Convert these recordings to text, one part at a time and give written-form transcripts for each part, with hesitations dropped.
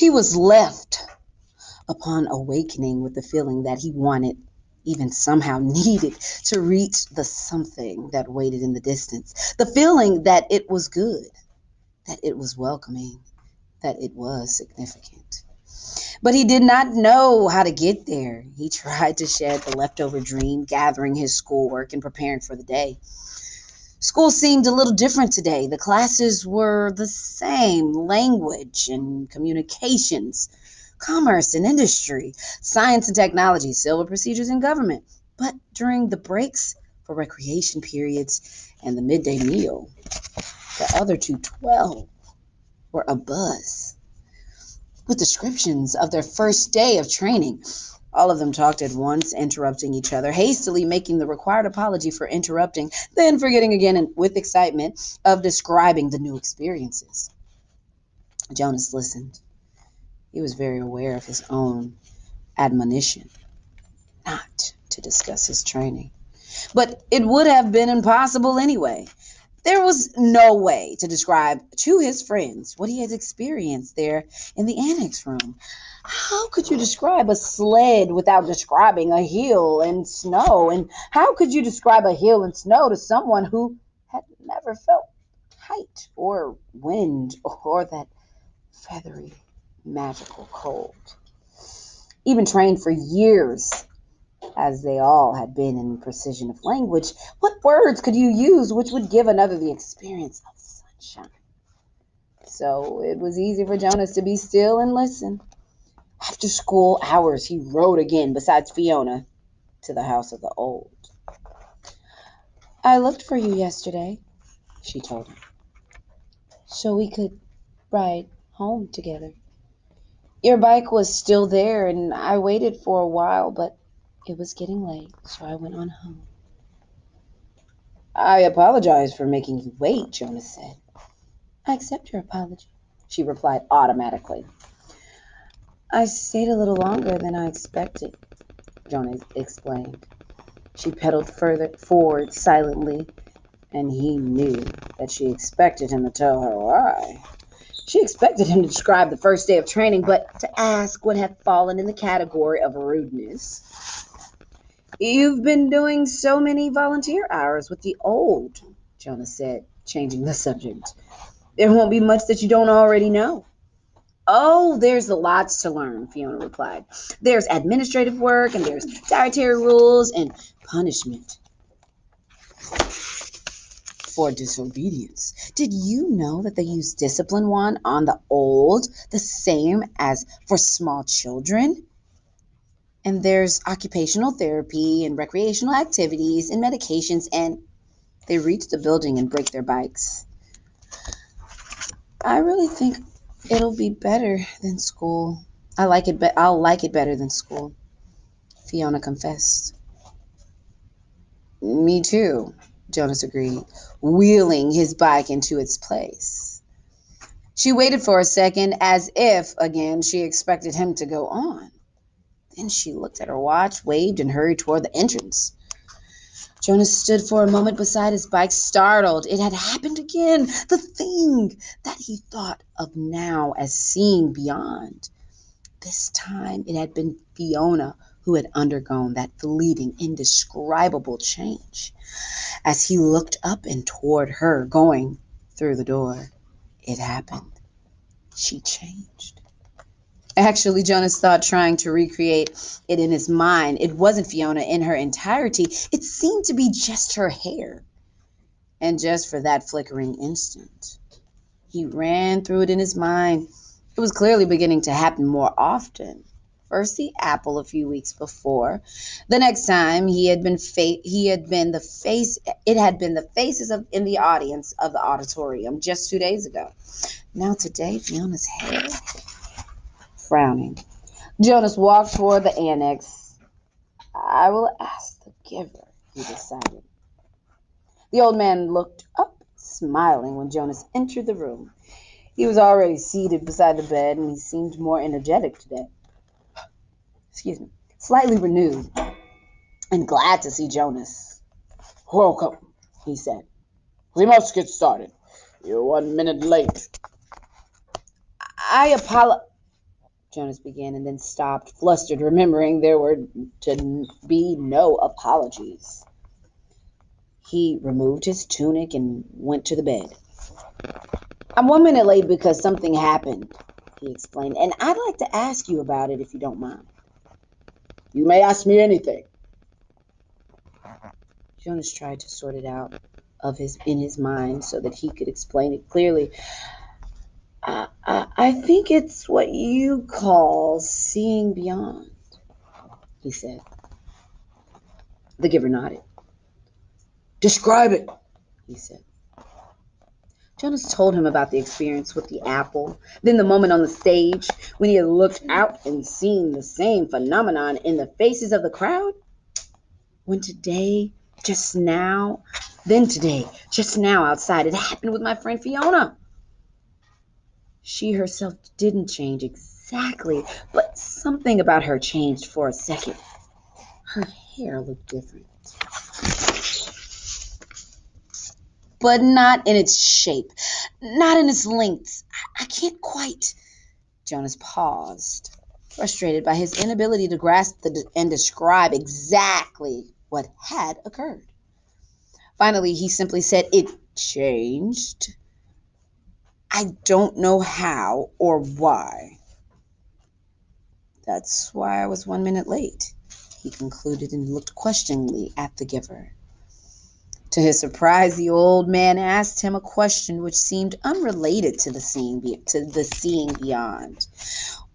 He was left upon awakening with the feeling that he wanted, even somehow needed, to reach the something that waited in the distance. The feeling that it was good, that it was welcoming, that it was significant. But he did not know how to get there. He tried to shed the leftover dream, gathering his schoolwork and preparing for the day. School seemed a little different today. The classes were the same: language and communications, commerce and industry, science and technology, civil procedures and government. But during the breaks for recreation periods and the midday meal, the other Ch.12 were abuzz with descriptions of their first day of training. All of them talked at once, interrupting each other, hastily making the required apology for interrupting, then forgetting again with excitement of describing the new experiences. Jonas listened. He was very aware of his own admonition not to discuss his training. But it would have been impossible anyway. There was no way to describe to his friends what he had experienced there in the annex room. How could you describe a sled without describing a hill and snow? And how could you describe a hill and snow to someone who had never felt height or wind or that feathery, magical cold? Even trained for years, as they all had been in precision of language, what words could you use which would give another the experience of sunshine? So it was easy for Jonas to be still and listen. After school hours, he rode again, besides Fiona, to the house of the old. I looked for you yesterday, she told him, so we could ride home together. Your bike was still there, and I waited for a while, but it was getting late, so I went on home. I apologize for making you wait, Jonas said. I accept your apology, she replied automatically. I stayed a little longer than I expected, Jonas explained. She pedaled further forward silently, and he knew that she expected him to tell her why. She expected him to describe the first day of training, but to ask would have fallen in the category of rudeness. You've been doing so many volunteer hours with the old, Jonas said, changing the subject. There won't be much that you don't already know. Oh, there's lots to learn, Fiona replied. There's administrative work, and there's dietary rules and punishment for disobedience. Did you know that they use discipline one on the old, the same as for small children? And there's occupational therapy and recreational activities and medications, and they reach the building and break their bikes. I really think it'll be better than school. I'll like it better than school, Fiona confessed. Me too, Jonas agreed, wheeling his bike into its place. She waited for a second as if, again, she expected him to go on. Then she looked at her watch, waved, and hurried toward the entrance. Jonas stood for a moment beside his bike, startled. It had happened again. The thing that he thought of now as seeing beyond. This time it had been Fiona who had undergone that fleeting, indescribable change. As he looked up and toward her, going through the door, it happened. She changed. Actually, Jonas thought, trying to recreate it in his mind, it wasn't Fiona in her entirety. It seemed to be just her hair. And just for that flickering instant, he ran through it in his mind. It was clearly beginning to happen more often. First the apple a few weeks before. The next time he had been the face it had been the faces of in the audience of the auditorium just 2 days ago. Now today, Fiona's hair. Frowning, Jonas walked toward the annex. I will ask the giver, he decided. The old man looked up, smiling, when Jonas entered the room. He was already seated beside the bed, and he seemed more energetic today. Slightly renewed and glad to see Jonas. Welcome, he said. We must get started. You're 1 minute late. I apologize. Jonas began and then stopped, flustered, remembering there were to be no apologies. He removed his tunic and went to the bed. I'm 1 minute late because something happened, he explained, and I'd like to ask you about it if you don't mind. You may ask me anything. Jonas tried to sort it out in his mind so that he could explain it clearly. I think it's what you call seeing beyond, he said. The giver nodded. Describe it, he said. Jonas told him about the experience with the apple, then the moment on the stage when he had looked out and seen the same phenomenon in the faces of the crowd. When today, just now, then today, just now outside, it happened with my friend Fiona. She herself didn't change exactly, but something about her changed for a second. Her hair looked different, but not in its shape, not in its length. I can't quite. Jonas paused, frustrated by his inability to grasp and describe exactly what had occurred. Finally, he simply said, It changed. I don't know how or why. That's why I was 1 minute late, he concluded and looked questioningly at the giver. To his surprise, the old man asked him a question which seemed unrelated to the seeing beyond.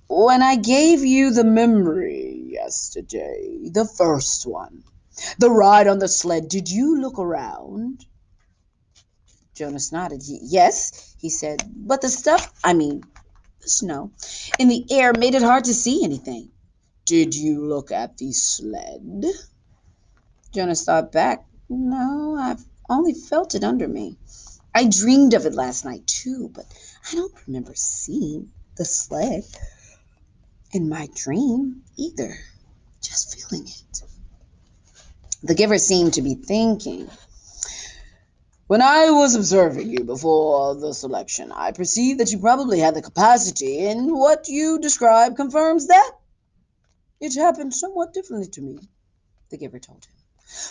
When I gave you the memory yesterday, the first one, the ride on the sled, did you look around? Jonas nodded. Yes, he said, but the snow in the air made it hard to see anything. Did you look at the sled? Jonas thought back. No, I've only felt it under me. I dreamed of it last night too, but I don't remember seeing the sled in my dream either. Just feeling it. The giver seemed to be thinking. When I was observing you before the selection, I perceived that you probably had the capacity, and what you describe confirms that. It happened somewhat differently to me, the giver told him.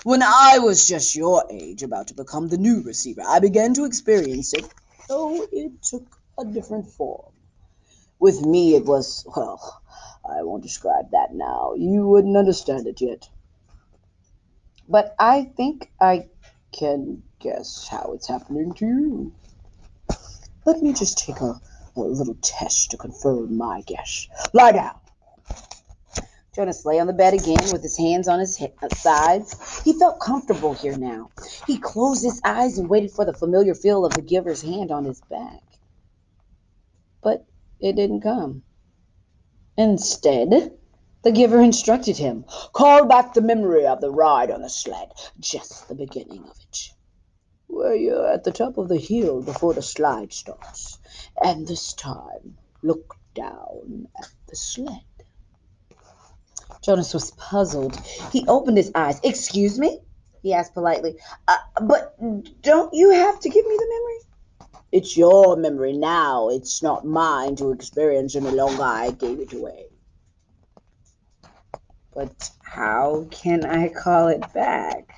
When I was just your age, about to become the new receiver, I began to experience it, though it took a different form. With me, it was, well, I won't describe that now. You wouldn't understand it yet. But I think I can guess how it's happening to you. Let me just take a little test to confirm my guess. Lie down. Jonas lay on the bed again with his hands on his sides. He felt comfortable here now. He closed his eyes and waited for the familiar feel of the giver's hand on his back. But it didn't come. Instead, the giver instructed him, call back the memory of the ride on the sled, just the beginning of it. Where you're at the top of the hill before the slide starts. And this time, look down at the sled. Jonas was puzzled. He opened his eyes. Excuse me? He asked politely. But don't you have to give me the memory? It's your memory now. It's not mine to experience any longer. I gave it away. But how can I call it back?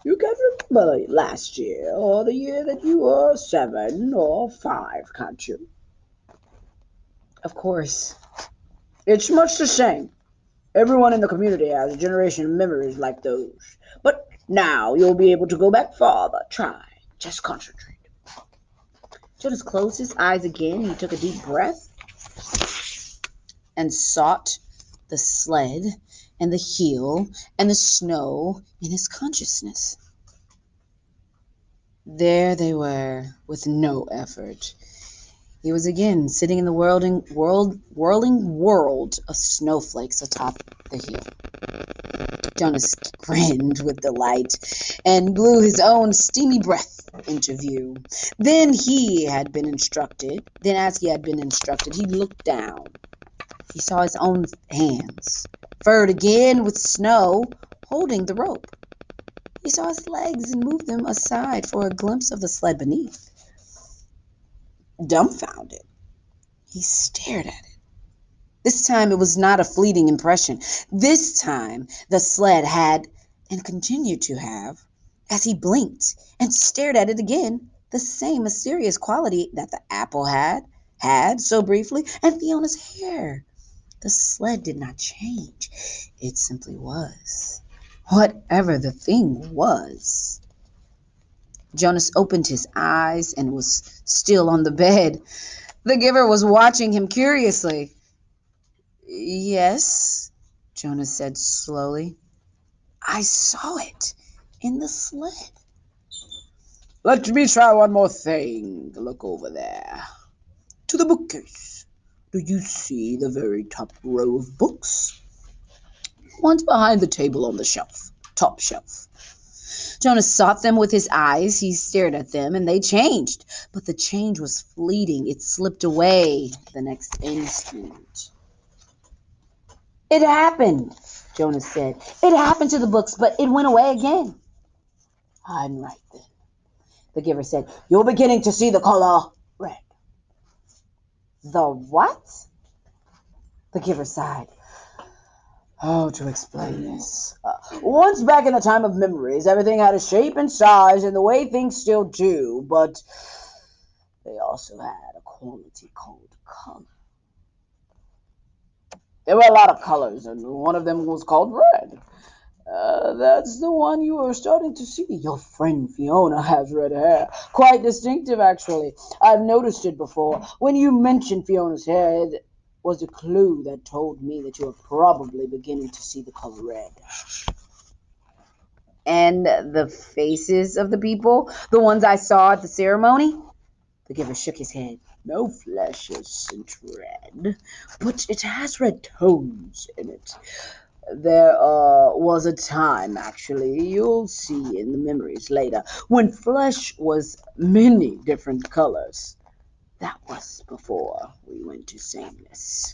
You can remember last year, or the year that you were 7 or 5, can't you? Of course. It's much the same. Everyone in the community has a generation of memories like those. But now you'll be able to go back farther. Try. Just concentrate. Jonas closed his eyes again. He took a deep breath and sought the sled and the hill and the snow in his consciousness. There they were, with no effort. He was again sitting in the whirling world of snowflakes atop the hill. Jonas grinned with delight and blew his own steamy breath into view. As he had been instructed, he looked down. He saw his own hands, furred again with snow, holding the rope. He saw his legs and moved them aside for a glimpse of the sled beneath. Dumbfounded, he stared at it. This time it was not a fleeting impression. This time the sled had, and continued to have, as he blinked and stared at it again, the same mysterious quality that the apple had so briefly, and Fiona's hair. The sled did not change. It simply was. Whatever the thing was. Jonas opened his eyes and was still on the bed. The giver was watching him curiously. Yes, Jonas said slowly. I saw it in the sled. Let me try one more thing. Look over there. To the bookcase. Do you see the very top row of books? One's behind the table on the shelf. Top shelf. Jonas sought them with his eyes. He stared at them, and they changed. But the change was fleeting. It slipped away the next instant. It happened, Jonas said. It happened to the books, but it went away again. I'm right then, the giver said. You're beginning to see the color red. The what? The giver sighed. How to explain this? Once back in the time of memories, everything had a shape and size and the way things still do, but they also had a quality called color. There were a lot of colors, and one of them was called red. That's the one you are starting to see. Your friend Fiona has red hair. Quite distinctive, actually. I've noticed it before. When you mentioned Fiona's hair, it was a clue that told me that you are probably beginning to see the color red. And the faces of the people, the ones I saw at the ceremony? The giver shook his head. No flesh isn't red, but it has red tones in it. There was a time, actually, you'll see in the memories later, when flesh was many different colors. That was before we went to sameness.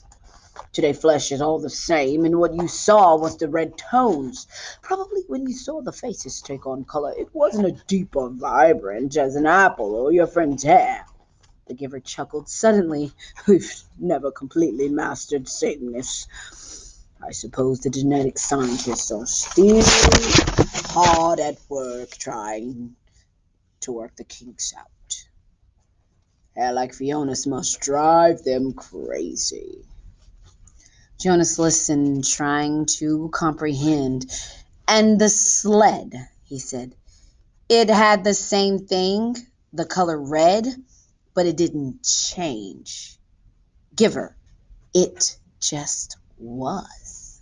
Today, flesh is all the same, and what you saw was the red tones. Probably when you saw the faces take on color, it wasn't as deep or vibrant as an apple or your friend's hair. The giver chuckled. Suddenly, we've never completely mastered sameness. I suppose the genetic scientists are still hard at work trying to work the kinks out. Hair like Fiona's must drive them crazy. Jonas listened, trying to comprehend. And the sled, he said. It had the same thing, the color red, but it didn't change. Giver, it just was.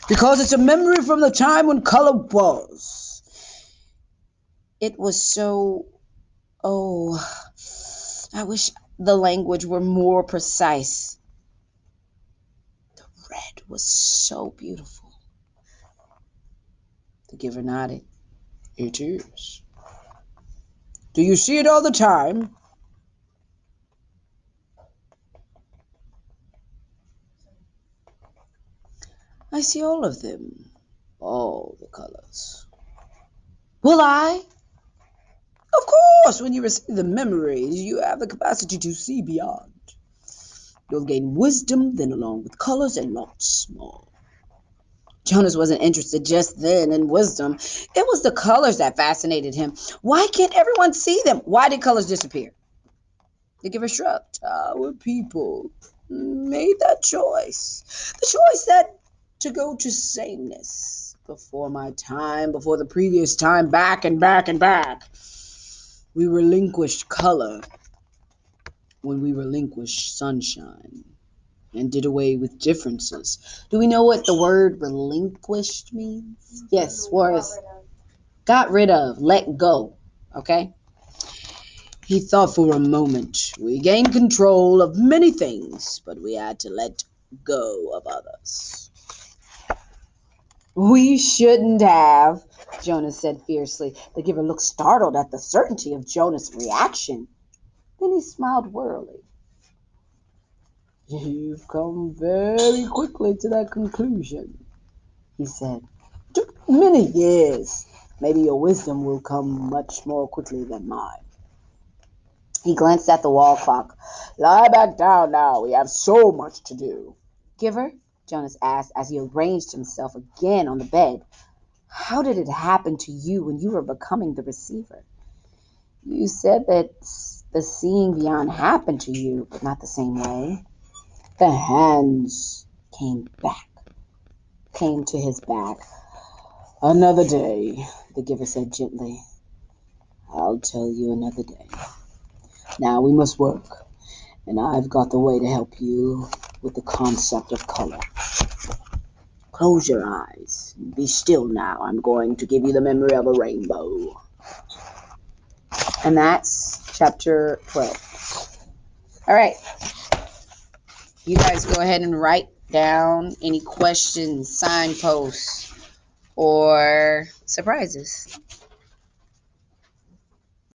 Because it's a memory from the time when color was. It was so, oh, I wish the language were more precise. The red was so beautiful. The giver nodded. It is. Do you see it all the time? I see all of them. All the colors. Will I? Of course, when you receive the memories, you have the capacity to see beyond. You'll gain wisdom, then along with colors and lots more. Jonas wasn't interested just then in wisdom. It was the colors that fascinated him. Why can't everyone see them? Why did colors disappear? The giver shrugged. Our people made that choice. The choice that to go to sameness before my time, before the previous time, back and back and back. We relinquished color when we relinquished sunshine and did away with differences. Do we know what the word relinquished means? Yes, Forrest. Got rid of, let go. Okay? He thought for a moment. We gained control of many things, but we had to let go of others. We shouldn't have, Jonas said fiercely. The giver looked startled at the certainty of Jonas' reaction. Then he smiled wearily. You've come very quickly to that conclusion, he said. It took many years. Maybe your wisdom will come much more quickly than mine. He glanced at the wall clock. Lie back down now. We have so much to do. Giver? Jonas asked as he arranged himself again on the bed. How did it happen to you when you were becoming the receiver? You said that the seeing beyond happened to you, but not the same way. The hands came to his back. Another day, the giver said gently. I'll tell you another day. Now we must work, and I've got the way to help you with the concept of color. Close your eyes. Be still now. I'm going to give you the memory of a rainbow. And that's chapter 12. All right. You guys go ahead and write down any questions, signposts, or surprises.